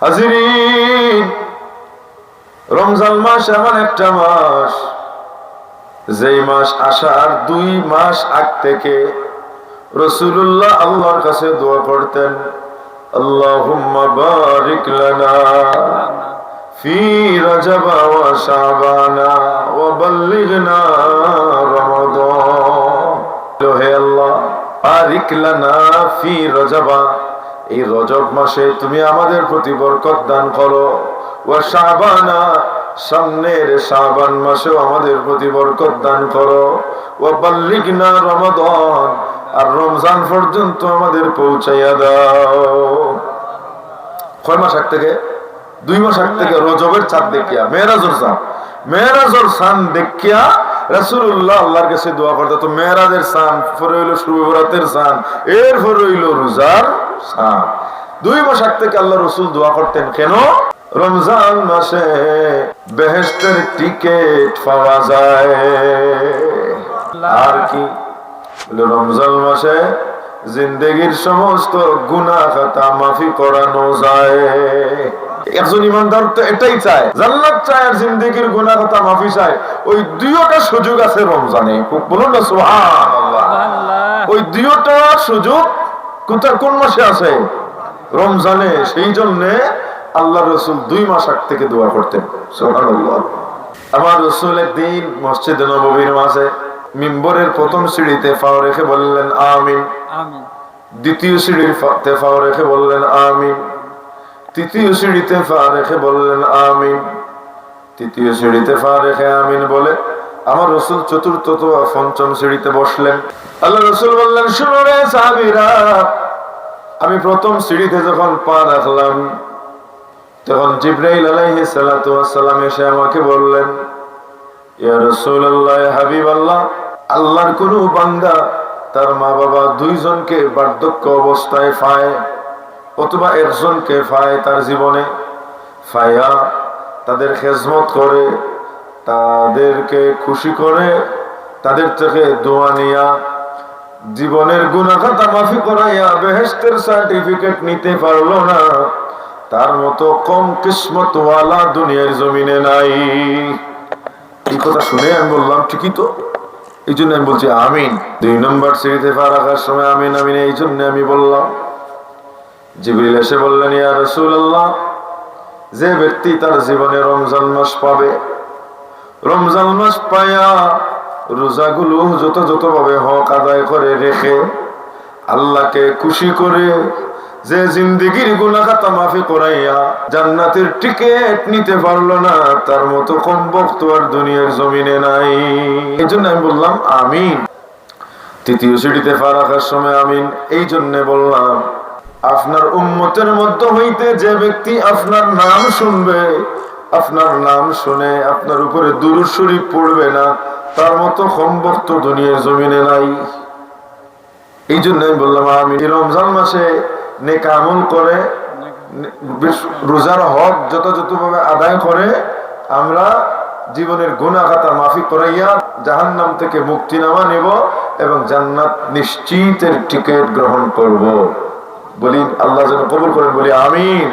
হাজিরিন, রমজান মাস এমন একটা মাস, যেই মাস আসার 2 মাস আগ থেকে রাসূলুল্লাহ আল্লাহর কাছে দোয়া করতেন, আল্লাহুম্মা বারিক লানা ফি রজব ওয়া শাবানা ওয়া বাল্লিগনা রমাদান। হে আল্লাহ, বারিক লানা ফি রজবা, এই রজব মাসে তুমি আমাদের প্রতি বরকত দান করো, ওয়া শাবানা, সামনের শাবান মাসেও আমাদের প্রতি বরকত দান করো, ওয়া বাল্লিগনা রমাদান, আর রমজান পর্যন্ত আমাদের পৌঁছাইয়া দাও। কয় মাস আগ থেকে? 2 মাস আগ থেকে রজবের চাঁদ দেখিয়া, মেরাজের চাঁদ দেখিয়া রাসূলুল্লাহ আল্লাহর কাছে দোয়া করতে। তো মেরাজের চাঁদ পরে হইল শুভ বরাতের চাঁদ, এরপর হইল রোজার চাঁদ। 2 মাস আগ থেকে আল্লাহ রাসূল দোয়া করতেন। কেন? রমজান মাসে বেহেশতের টিকিট পাওয়া যায়। আর কি? রমজান মাসে জিন্দেগির সমস্ত গুনাহ খাতা মাফি করানো যায়। একজন ইমানদার তো এটাই চায়, জান্নাত চায় আর জিন্দেগির গুনাহ খাতা মাফি চায়। ওই দুইটা সুযোগ আছে রমজানে। বলুন না সুবহানাল্লাহ। ওই দুইটা সুযোগ কোন মাসে আছে? রমজানে। সেই জন্য আল্লাহ রাসূল 2 মাস আগ থেকে দোয়া করতেন। সুবহানাল্লাহ। আমার রাসূল একদিন মসজিদে নববীর মাঝে মিম্বরের প্রথম সিঁড়িতে পা রেখে বললেন আমিন, দ্বিতীয় সিঁড়িতে পা রেখে বললেন আমিন, তৃতীয় সিঁড়িতে পা রেখে বললেন আমিন, তৃতীয় সিঁড়িতে পা রেখে আমিন বলে আমার রাসূল চতুর্থ তো পঞ্চম সিঁড়িতে বসলেন। আল্লাহ রাসূল বললেন, শুনো রে সাহাবীরা, আমি প্রথম সিঁড়িতে যখন পা রাখলাম তখন জিবরাইল আলাইহিস সালাতু ওয়াস সালাম এসে আমাকে বললেন, ইয়া রাসূলুল্লাহ, ইয়া হাবিবাল্লাহ, আল্লাহর কোন বান্দা তার মা বাবা 2 জনকে বার্ধক্য অবস্থায় পায় অথবা একজনকে পায় তার জীবনে, পায়া তাদের খেজমত করে, তাদেরকে খুশি করে, তাদের থেকে দোয়া নিয়া জীবনের গুনাহ খাতা মাফি করাইয়া বেহেশতের সার্টিফিকেট নিতে পারলো না, তার মতো কম কিসমত ওয়ালা দুনিয়ার জমিনে নাই। এই কথা শুনে আমি বললাম, ঠিকই তো, এই জন্য আমি বলছি আমিন। 2 নম্বর সিঁড়িতে পা রাখার সময় আমিন আমিন এই জন্য আমি বললাম। জিবরিল এসে বললেন, ইয়া রাসূলুল্লাহ, যে ব্যক্তি তার জীবনে রমজান মাস পাবে, রমজান মাস পায়া রোজাগুলো যথাযথভাবে হক আদায় করে রেখে আল্লাহকে খুশি করে যে জিন্দেগির গুনাহ খাতা মাফি করাইয়া জান্নাতের টিকিট নিতে পারলো না, তার মতো কম বক্ত আর দুনিয়ার জমিনে নাই। এই জন্য আমি বললাম আমিন। তৃতীয় সিঁড়িতে পা রাখার সময় আমিন এই জন্য বললাম, আপনার উম্মতের মধ্য হইতে যে ব্যক্তি আপনার নাম শুনবে, আপনার নাম শুনে আপনার উপরে দুরূদ শরীফ পড়বে না, তার মতো কম বক্ত দুনিয়ার জমিনে নাই। এই জন্য আমি বললাম আমিন। রমজান মাসে নেক আমল করে, রোজার হক যথাযথভাবে আদায় করে আমরা জীবনের গুনাহ খাতা মাফি করাইয়া জাহান্নাম থেকে মুক্তিনামা নেব এবং জান্নাত নিশ্চিতের টিকিট গ্রহণ করব। বলি আল্লাহ যেন কবুল করেন, বলি আমিন।